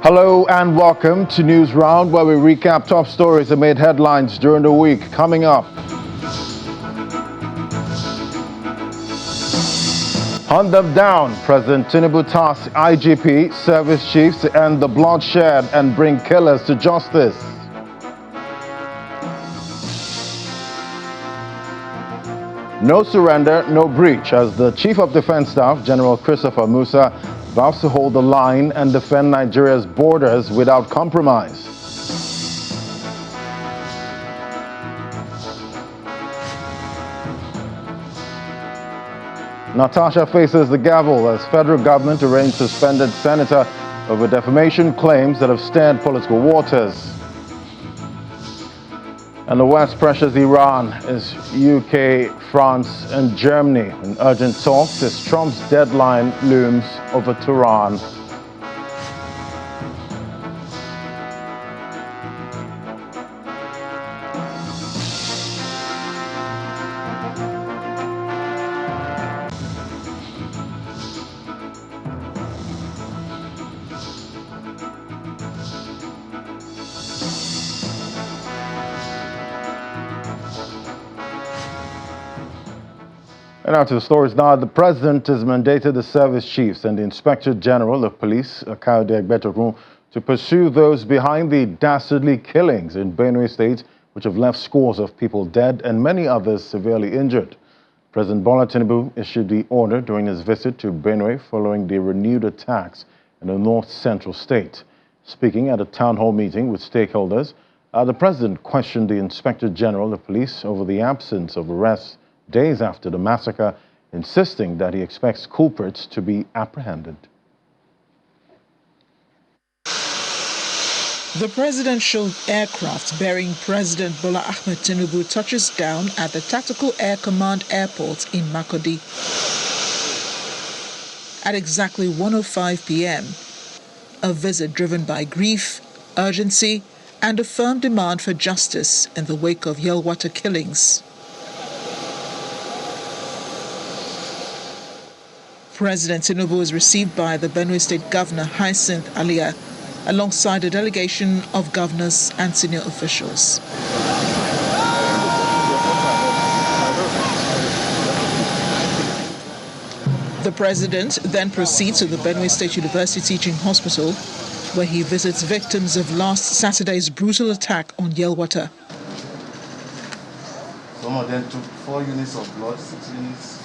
Hello and welcome to News Round, where we recap top stories that made headlines during the week. Coming up, hunt them down. President Tinubu tasks IGP service chiefs to end the bloodshed and bring killers to justice. No surrender, no breach, as the Chief of Defense Staff, General Christopher Musa, vows to hold the line and defend Nigeria's borders without compromise. Natasha faces the gavel as federal government arraigned suspended senator over defamation claims that have stirred political waters. And the West pressures Iran as UK, France, and Germany in urgent talks as Trump's deadline looms over Tehran. And now to the stories now. The president has mandated the service chiefs and the Inspector General of Police, Kayode Egbetokun, to pursue those behind the dastardly killings in Benue State, which have left scores of people dead and many others severely injured. President Bola Tinubu issued the order during his visit to Benue following the renewed attacks in the north-central state. Speaking at a town hall meeting with stakeholders, the president questioned the Inspector General of Police over the absence of arrests days after the massacre, insisting that he expects culprits to be apprehended. The presidential aircraft bearing President Bola Ahmed Tinubu touches down at the Tactical Air Command Airport in Makurdi. At exactly 1:05 p.m., a visit driven by grief, urgency, and a firm demand for justice in the wake of Yelwata killings. President Tinubu was received by the Benue State Governor Hyacinth Alia, alongside a delegation of governors and senior officials. The president then proceeds to the Benue State University Teaching Hospital, where he visits victims of last Saturday's brutal attack on Yelwata. Some of them took 4 units of blood, 6 units,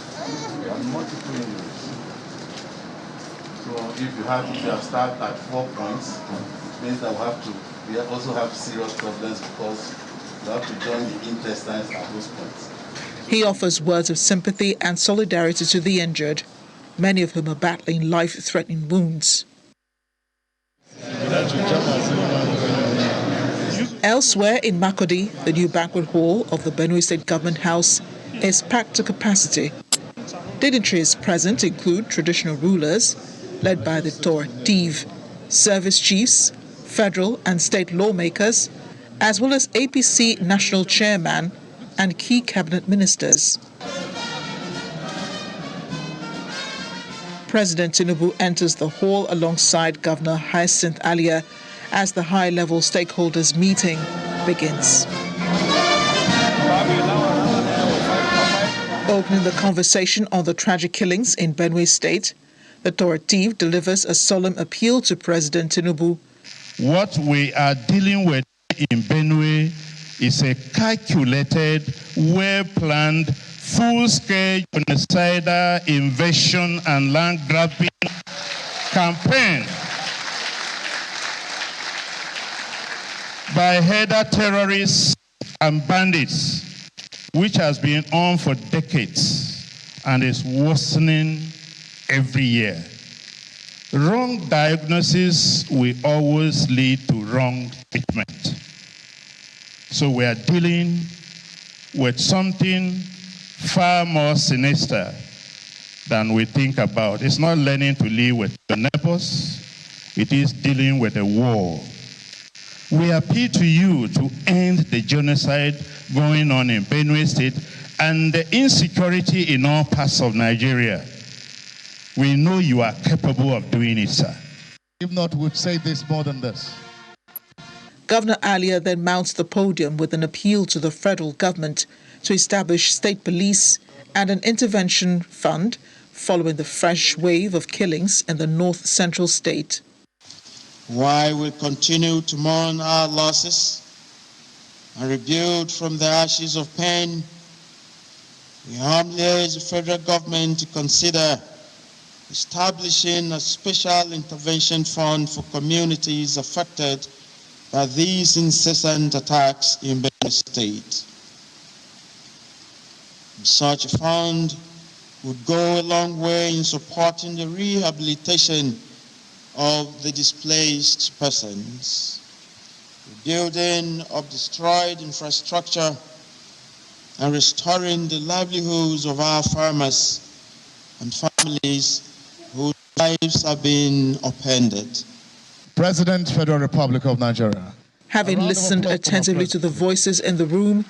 and multiple units. So if you have started at 4 points, it means that we also have serious problems because we have to join the intestines at those points. He offers words of sympathy and solidarity to the injured, many of whom are battling life-threatening wounds. Elsewhere in Makurdi, the new banquet hall of the Benue State Government House is packed to capacity. Dignitaries present include traditional rulers, led by the Tiv, service chiefs, federal and state lawmakers, as well as APC national chairman and key cabinet ministers. President Tinubu enters the hall alongside Governor Hyacinth Alia as the high-level stakeholders meeting begins. Opening the conversation on the tragic killings in Benue State, the Tiv delivers a solemn appeal to President Tinubu. What we are dealing with in Benue is a calculated, well-planned, full-scale genocidal invasion and land-grabbing campaign by header terrorists and bandits, which has been on for decades and is worsening every year. Wrong diagnosis will always lead to wrong treatment. So we are dealing with something far more sinister than we think about. It's not learning to live with your neighbors. It is dealing with a war. We appeal to you to end the genocide going on in Benue State and the insecurity in all parts of Nigeria. We know you are capable of doing it, sir. If not, we'd say this more than this. Governor Alia then mounts the podium with an appeal to the federal government to establish state police and an intervention fund following the fresh wave of killings in the north central state. While we continue to mourn our losses and rebuild from the ashes of pain, we humbly urge the federal government to consider establishing a special intervention fund for communities affected by these incessant attacks in Benue State. Such a fund would go a long way in supporting the rehabilitation of the displaced persons, rebuilding of destroyed infrastructure, and restoring the livelihoods of our farmers and families whose lives have been upended. President, Federal Republic of Nigeria. Having listened attentively to the voices in the room,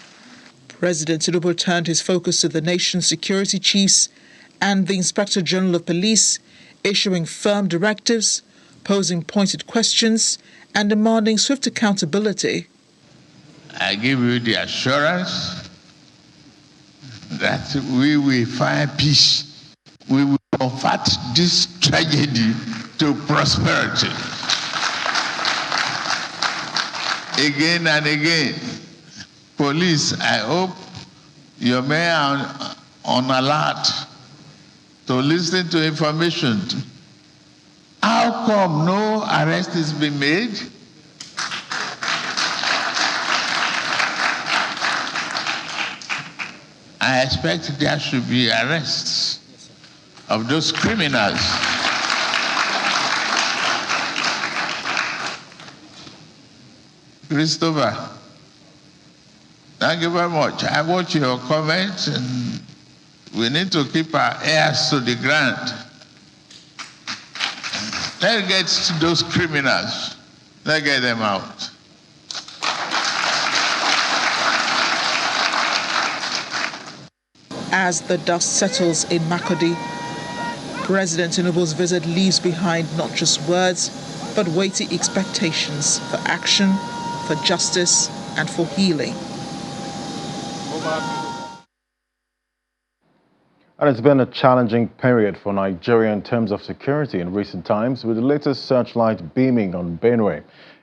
President Tinubu turned his focus to the nation's security chiefs and the Inspector General of Police, issuing firm directives, posing pointed questions, and demanding swift accountability. I give you the assurance that we will find peace. We will convert this tragedy to prosperity. Again and again, police, I hope your men are on alert to listen to information. How come no arrest has been made? I expect there should be arrests of those criminals. Christopher, thank you very much. I watch your comments, and we need to keep our ears to the ground. Let's get to those criminals. Let's get them out. As the dust settles in Makurdi, President Tinubu's visit leaves behind not just words, but weighty expectations for action, for justice, and for healing. And it's been a challenging period for Nigeria in terms of security in recent times, with the latest searchlight beaming on Benue.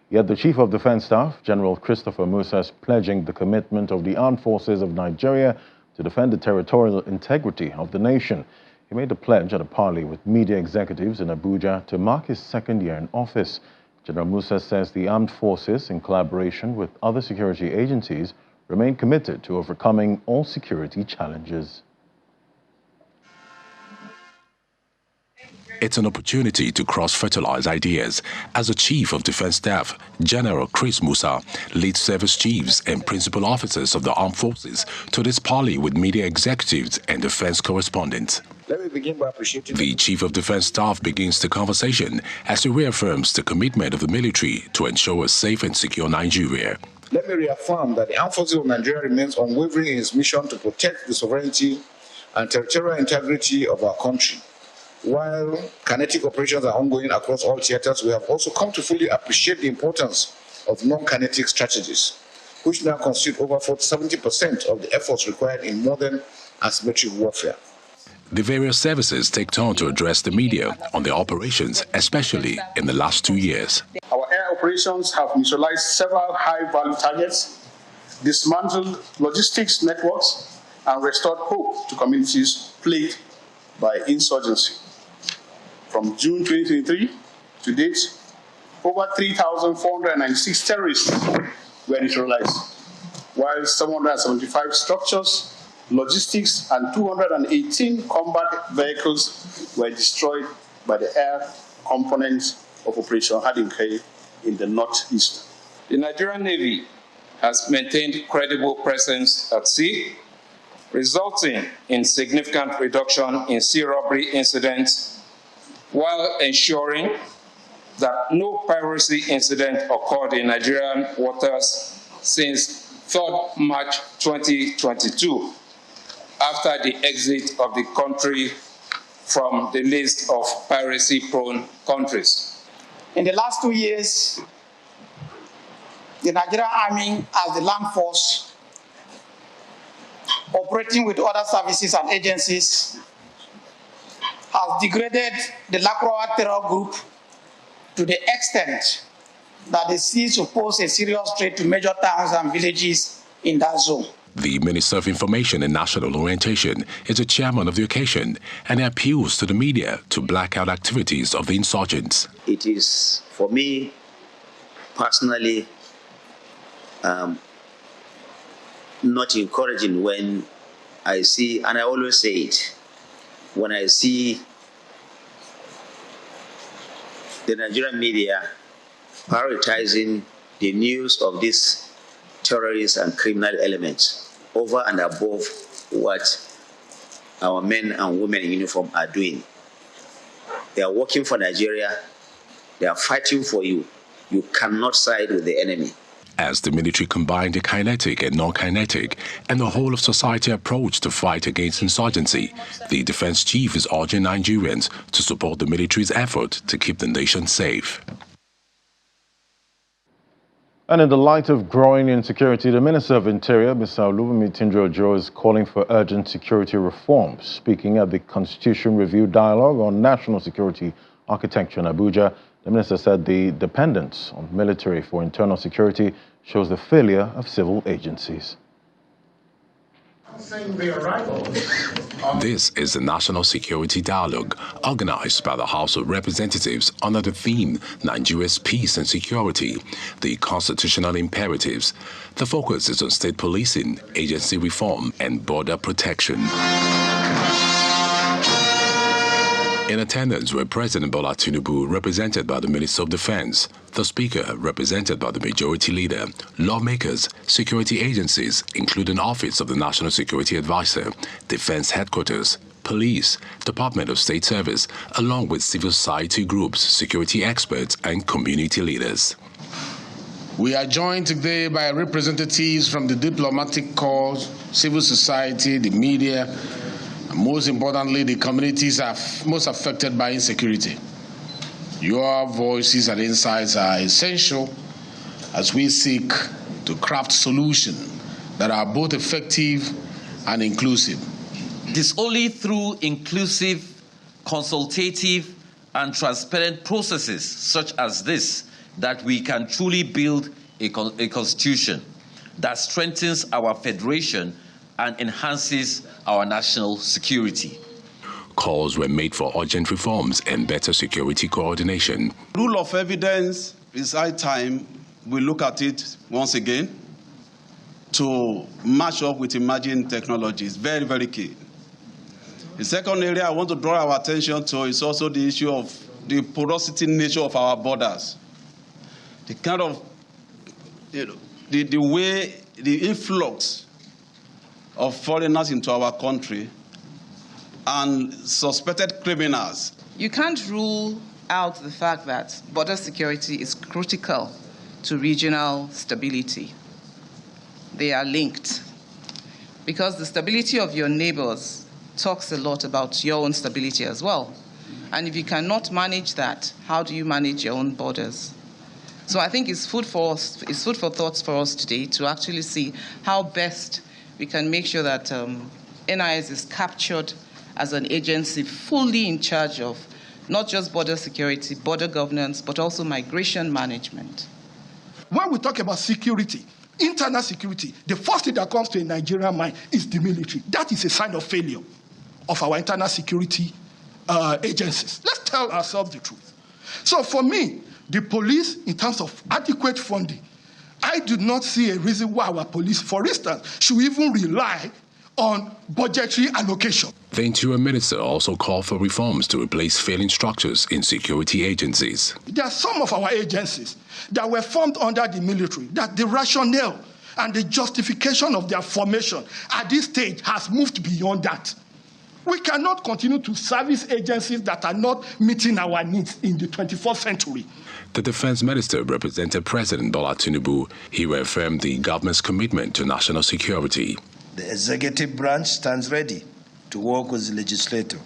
Yet the Chief of Defense Staff, General Christopher Musa, is pledging the commitment of the armed forces of Nigeria to defend the territorial integrity of the nation. He made the pledge at a parley with media executives in Abuja to mark his second year in office. General Musa says the armed forces, in collaboration with other security agencies, remain committed to overcoming all security challenges. It's an opportunity to cross-fertilize ideas as the Chief of Defense Staff, General Chris Musa, leads service chiefs and principal officers of the armed forces to this parley with media executives and defense correspondents. Let me begin by appreciating the Chief of Defense Staff begins the conversation as he reaffirms the commitment of the military to ensure a safe and secure Nigeria. Let me reaffirm that the armed forces of Nigeria remains unwavering in its mission to protect the sovereignty and territorial integrity of our country. While kinetic operations are ongoing across all theaters, we have also come to fully appreciate the importance of non-kinetic strategies, which now constitute over 70% of the efforts required in modern asymmetric warfare. The various services take turn to address the media on their operations, especially in the last 2 years. Our air operations have neutralized several high-value targets, dismantled logistics networks, and restored hope to communities plagued by insurgency. From June 2023 to date, over 3,496 terrorists were neutralized, while 775 structures, logistics, and 218 combat vehicles were destroyed by the air component of Operation Hadinkai in the northeast. The Nigerian Navy has maintained credible presence at sea, resulting in significant reduction in sea robbery incidents, while ensuring that no piracy incident occurred in Nigerian waters since 3rd March 2022, after the exit of the country from the list of piracy-prone countries. In the last 2 years, the Nigerian Army as the land force, operating with other services and agencies, has degraded the Lakurawa terror group to the extent that they cease to pose a serious threat to major towns and villages in that zone. The Minister of Information and National Orientation is the chairman of the occasion and appeals to the media to black out activities of the insurgents. It is, for me, personally, not encouraging when I see, and I always say it, when I see the Nigerian media prioritizing the news of these terrorists and criminal elements over and above what our men and women in uniform are doing. They are working for Nigeria. They are fighting for you. You cannot side with the enemy. As the military combined the kinetic and non-kinetic and the whole of society approach to fight against insurgency, the defense chief is urging Nigerians to support the military's effort to keep the nation safe. And in the light of growing insecurity, the Minister of Interior, Mr. Olubunmi Tunji-Ojo, is calling for urgent security reforms. Speaking at the Constitution Review Dialogue on National Security Architecture in Abuja, the minister said the dependence on military for internal security shows the failure of civil agencies. This is the National Security Dialogue, organized by the House of Representatives under the theme Nigeria's Peace and Security, the Constitutional Imperatives. The focus is on state policing, agency reform, and border protection. In attendance were President Bola Tinubu, represented by the Minister of Defense, the Speaker, represented by the Majority Leader, lawmakers, security agencies, including Office of the National Security Advisor, Defense Headquarters, Police, Department of State Service, along with civil society groups, security experts, and community leaders. We are joined today by representatives from the diplomatic corps, civil society, the media, and most importantly, the communities are most affected by insecurity. Your voices and insights are essential as we seek to craft solutions that are both effective and inclusive. It is only through inclusive, consultative, and transparent processes such as this that we can truly build a constitution that strengthens our federation and enhances our national security. Calls were made for urgent reforms and better security coordination. Rule of evidence is high time we look at it once again to match up with emerging technologies. Very, very key. The second area I want to draw our attention to is also the issue of the porosity nature of our borders. The kind of, the way, the influx of foreigners into our country and suspected criminals. You can't rule out the fact that border security is critical to regional stability. They are linked because the stability of your neighbors talks a lot about your own stability as well. And if you cannot manage that, how do you manage your own borders? So I think it's food for thoughts for us today to actually see how best we can make sure that NIS is captured as an agency fully in charge of not just border security, border governance, but also migration management. When we talk about security, internal security, the first thing that comes to a Nigerian mind is the military. That is a sign of failure of our internal security agencies. Let's tell ourselves the truth. So for me, the police, in terms of adequate funding, I do not see a reason why our police, for instance, should even rely on budgetary allocation. The Interior Minister also called for reforms to replace failing structures in security agencies. There are some of our agencies that were formed under the military, that the rationale and the justification of their formation at this stage has moved beyond that. We cannot continue to service agencies that are not meeting our needs in the 21st century. The Defense Minister represented President Bola Tinubu. He reaffirmed the government's commitment to national security. The executive branch stands ready to work with the legislature,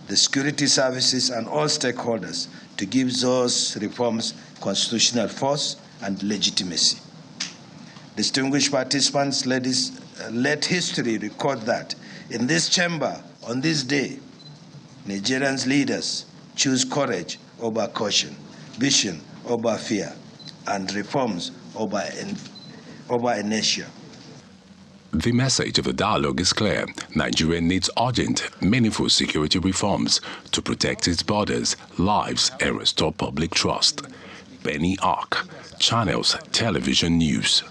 the security services, and all stakeholders to give those reforms constitutional force and legitimacy. Distinguished participants, let history record that in this chamber, on this day, Nigerians leaders choose courage over caution, vision over fear, and reforms over inertia. The message of the dialogue is clear. Nigeria needs urgent, meaningful security reforms to protect its borders, lives, and restore public trust. Benny Ark, Channels Television News.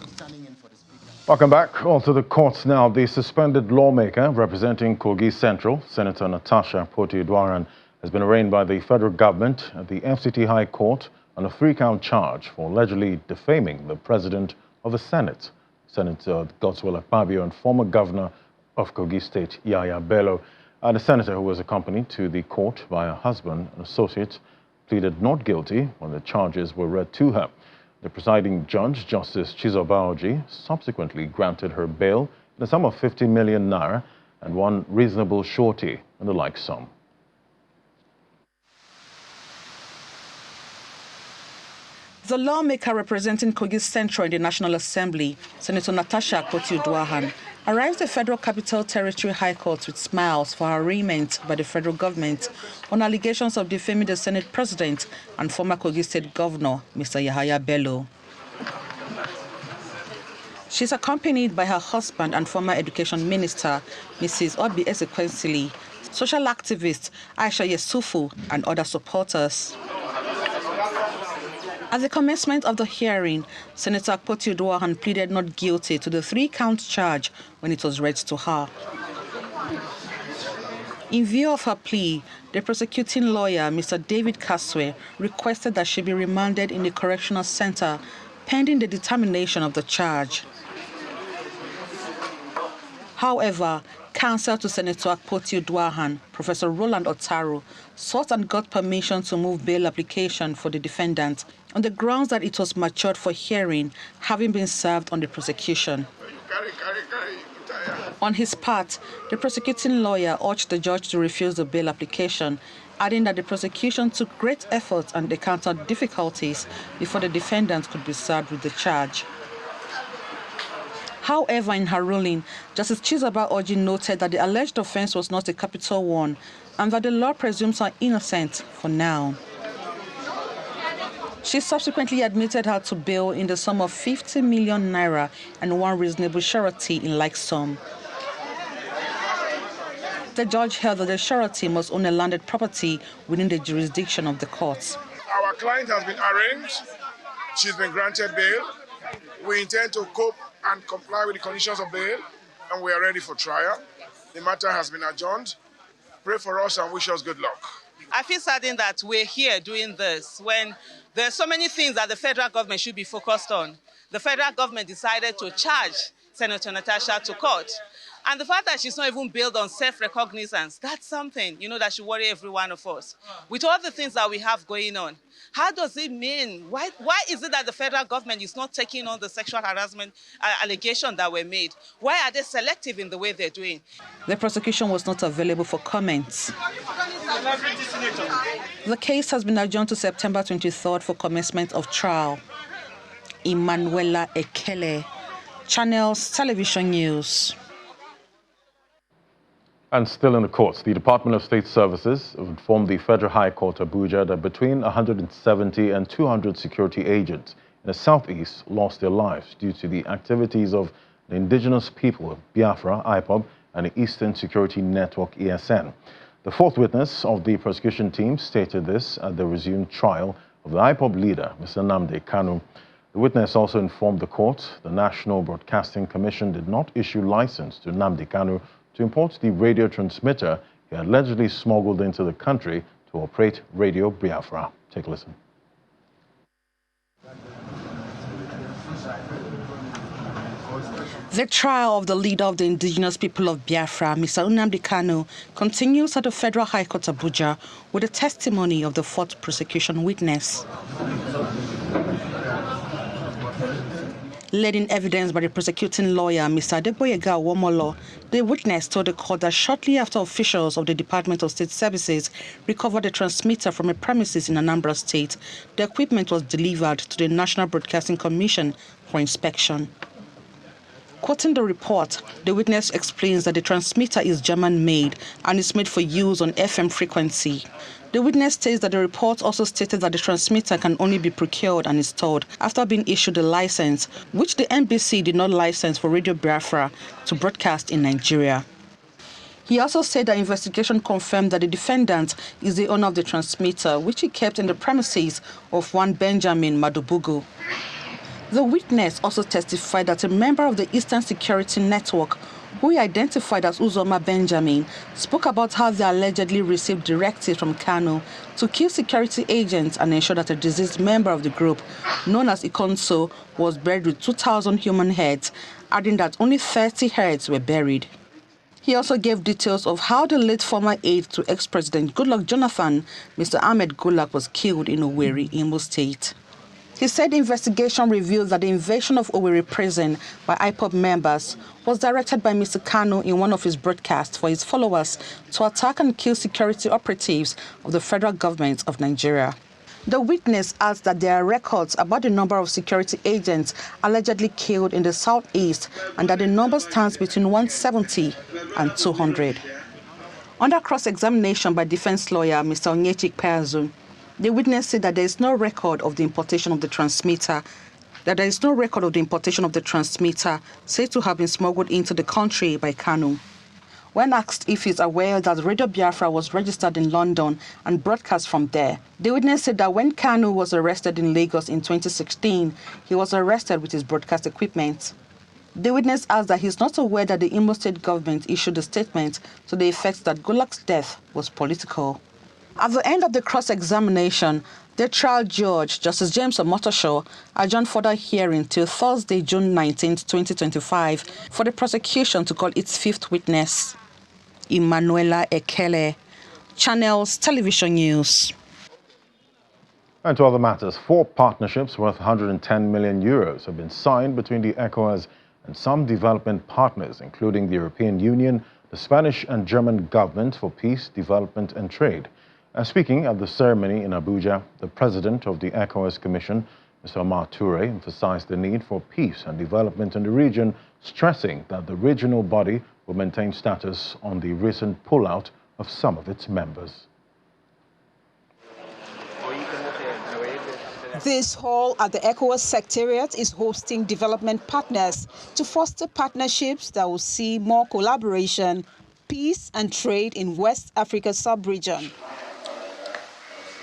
Welcome back. On to the courts now. The suspended lawmaker representing Kogi Central, Senator Natasha Poti-Udwaran, has been arraigned by the federal government at the FCT High Court on a 3-count charge for allegedly defaming the president of the Senate, Senator Godswill Akpabio, and former governor of Kogi State, Yahaya Bello. The senator, who was accompanied to the court by her husband and associate, pleaded not guilty when the charges were read to her. The presiding judge, Justice Chizobaoji, subsequently granted her bail in the sum of 50 million naira and one reasonable surety in the like sum. The lawmaker representing Kogi Central in the National Assembly, Senator Natasha Poti-Udwaran, arrived at Federal Capital Territory High Court with smiles for her arraignment by the federal government on allegations of defaming the Senate President and former Kogi State Governor, Mr. Yahaya Bello. She's accompanied by her husband and former Education Minister, Mrs. Obi Ezekwesili, social activist Aisha Yesufu, and other supporters. At the commencement of the hearing, Senator Poti-Udwaran pleaded not guilty to the 3-count charge when it was read to her. In view of her plea, the prosecuting lawyer, Mr. David Kaswe, requested that she be remanded in the correctional center pending the determination of the charge. However, counsel to Senator Poti-Udwaran, Professor Roland Otaru, sought and got permission to move bail application for the defendant on the grounds that it was matured for hearing, having been served on the prosecution. On his part, the prosecuting lawyer urged the judge to refuse the bail application, adding that the prosecution took great effort and encountered difficulties before the defendant could be served with the charge. However, in her ruling, Justice Chizobaoji noted that the alleged offense was not a capital one and that the law presumes her innocent for now. She subsequently admitted her to bail in the sum of 50 million naira and one reasonable surety in like sum. The judge held that the surety must own a landed property within the jurisdiction of the courts. Our client has been arraigned. She's been granted bail. We intend to cope and comply with the conditions of bail, and we are ready for trial. The matter has been adjourned. Pray for us and wish us good luck. I feel saddened that we're here doing this when there are so many things that the federal government should be focused on. The federal government decided to charge Senator Natasha to court. And the fact that she's not even built on self-recognizance, that's something, that should worry every one of us. With all the things that we have going on, how does it mean? Why is it that the federal government is not taking on the sexual harassment allegation that were made? Why are they selective in the way they're doing? The prosecution was not available for comments. The case has been adjourned to September 23rd for commencement of trial. Emanuela Ekele, Channels Television News. And still in the courts, the Department of State Services have informed the Federal High Court Abuja that between 170 and 200 security agents in the southeast lost their lives due to the activities of the indigenous people of Biafra, IPOB, and the Eastern Security Network, ESN. The fourth witness of the prosecution team stated this at the resumed trial of the IPOB leader, Mr. Nnamdi Kanu. The witness also informed the court the National Broadcasting Commission did not issue license to Nnamdi Kanu to import the radio transmitter he had allegedly smuggled into the country to operate Radio Biafra. Take a listen. The trial of the leader of the indigenous people of Biafra, Mr. Nnamdi Kanu, continues at the Federal High Court Abuja with the testimony of the fourth prosecution witness. Led in evidence by the prosecuting lawyer, Mr. Adeboyega Womolo, the witness told the court that shortly after officials of the Department of State Services recovered a transmitter from a premises in Anambra State, the equipment was delivered to the National Broadcasting Commission for inspection. Quoting the report, the witness explains that the transmitter is German-made and is made for use on FM frequency. The witness states that the report also stated that the transmitter can only be procured and installed after being issued a license, which the NBC did not license for Radio Biafra to broadcast in Nigeria. He also said that investigation confirmed that the defendant is the owner of the transmitter, which he kept in the premises of one Benjamin Madubugu. The witness also testified that a member of the Eastern Security Network, who he identified as Uzoma Benjamin, spoke about how they allegedly received directives from Kanu to kill security agents and ensure that a deceased member of the group, known as Ikonso, was buried with 2,000 human heads, adding that only 30 heads were buried. He also gave details of how the late former aide to ex-President Goodluck Jonathan, Mr. Ahmed Goodluck, was killed in Owerri, Imo State. He said the investigation revealed that the invasion of Owerri prison by IPOB members was directed by Mr. Kanu in one of his broadcasts for his followers to attack and kill security operatives of the federal government of Nigeria. The witness adds that there are records about the number of security agents allegedly killed in the southeast and that the number stands between 170 and 200. Under cross-examination by defense lawyer Mr. Onyechik Peazu, the witness said that there is no record of the importation of the transmitter, said to have been smuggled into the country by Kanu. When asked if he's aware that Radio Biafra was registered in London and broadcast from there, the witness said that when Kanu was arrested in Lagos in 2016, he was arrested with his broadcast equipment. The witness asked that he's not aware that the Imo State government issued a statement to the effect that Goodluck's death was political. At the end of the cross-examination, the trial judge, Justice James Omotosho, adjourned further hearing till Thursday, June 19, 2025, for the prosecution to call its fifth witness. Emanuela Ekele, Channels Television News. And to other matters, 4 partnerships worth 110 million euros have been signed between the ECOWAS and some development partners, including the European Union, the Spanish and German government for peace, development and trade. Speaking at the ceremony in Abuja, the president of the ECOWAS Commission, Mr. Omar Toure, emphasized the need for peace and development in the region, stressing that the regional body will maintain status on the recent pullout of some of its members. This hall at the ECOWAS Secretariat is hosting development partners to foster partnerships that will see more collaboration, peace and trade in West Africa sub-region.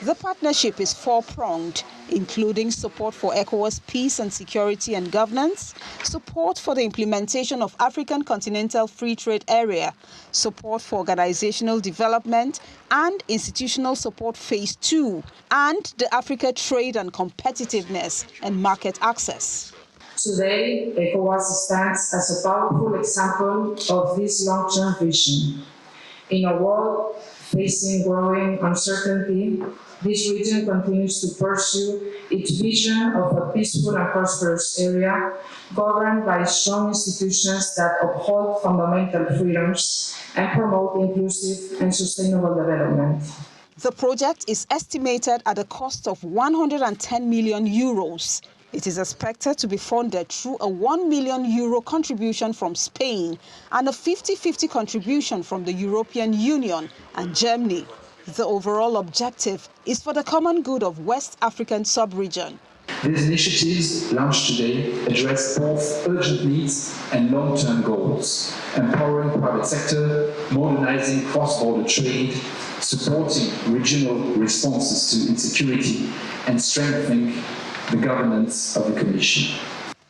The partnership is four-pronged, including support for ECOWAS peace and security and governance, support for the implementation of African Continental Free Trade Area, support for organizational development and institutional support phase 2, and the Africa Trade and Competitiveness and Market Access. Today, ECOWAS stands as a powerful example of this long-term vision. In a world facing growing uncertainty, this region continues to pursue its vision of a peaceful and prosperous area, governed by strong institutions that uphold fundamental freedoms and promote inclusive and sustainable development. The project is estimated at a cost of 110 million euros. It is expected to be funded through a €1 million contribution from Spain and a 50-50 contribution from the European Union and Germany. The overall objective is for the common good of West African sub-region. These initiatives launched today address both urgent needs and long-term goals, empowering private sector, modernizing cross-border trade, supporting regional responses to insecurity, and strengthening the governance of the Commission.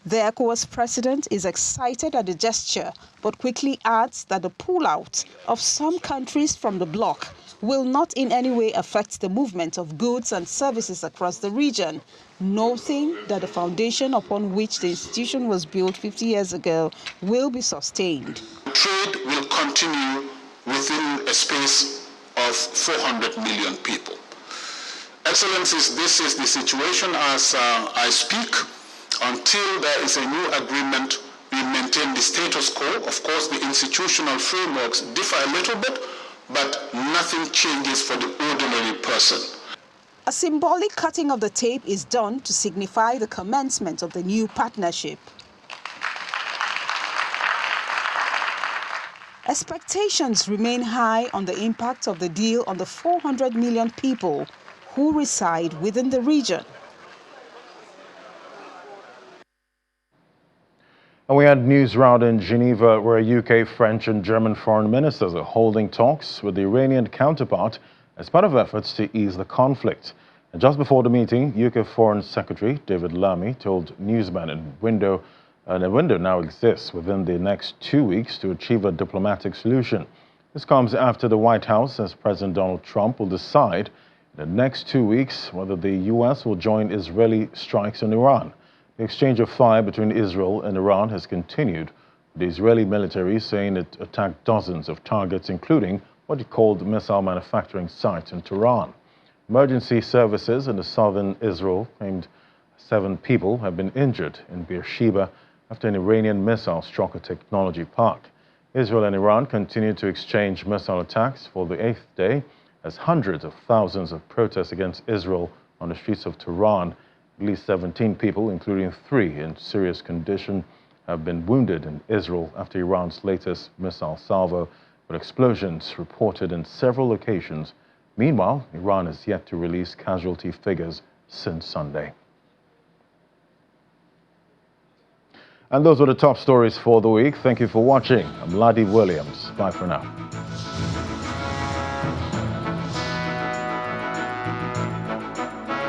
The ECOWAS president is excited at the gesture, but quickly adds that the pullout of some countries from the bloc will not in any way affect the movement of goods and services across the region, noting that the foundation upon which the institution was built 50 years ago will be sustained. Trade will continue within a space of 400 million people. Excellencies, this is the situation as I speak. Until there is a new agreement, we maintain the status quo. Of course, the institutional frameworks differ a little bit, but nothing changes for the ordinary person. A symbolic cutting of the tape is done to signify the commencement of the new partnership. Expectations remain high on the impact of the deal on the 400 million people who reside within the region. And we had news round in Geneva where UK, French and German foreign ministers are holding talks with the Iranian counterpart as part of efforts to ease the conflict. And just before the meeting, UK Foreign Secretary David Lammy told newsmen a window now exists within the next 2 weeks to achieve a diplomatic solution. This comes after the White House says President Donald Trump will decide in the next 2 weeks whether the U.S. will join Israeli strikes on Iran. The exchange of fire between Israel and Iran has continued, with the Israeli military saying it attacked dozens of targets, including what it called missile manufacturing sites in Tehran. Emergency services in the southern Israel claimed 7 people have been injured in Beersheba after an Iranian missile struck a technology park. Israel and Iran continue to exchange missile attacks for the 8th day as hundreds of thousands of protests against Israel on the streets of Tehran. At least 17 people, including 3 in serious condition, have been wounded in Israel after Iran's latest missile salvo, with explosions reported in several locations. Meanwhile, Iran is yet to release casualty figures since Sunday. And those were the top stories for the week. Thank you for watching. I'm Ladi Williams. Bye for now.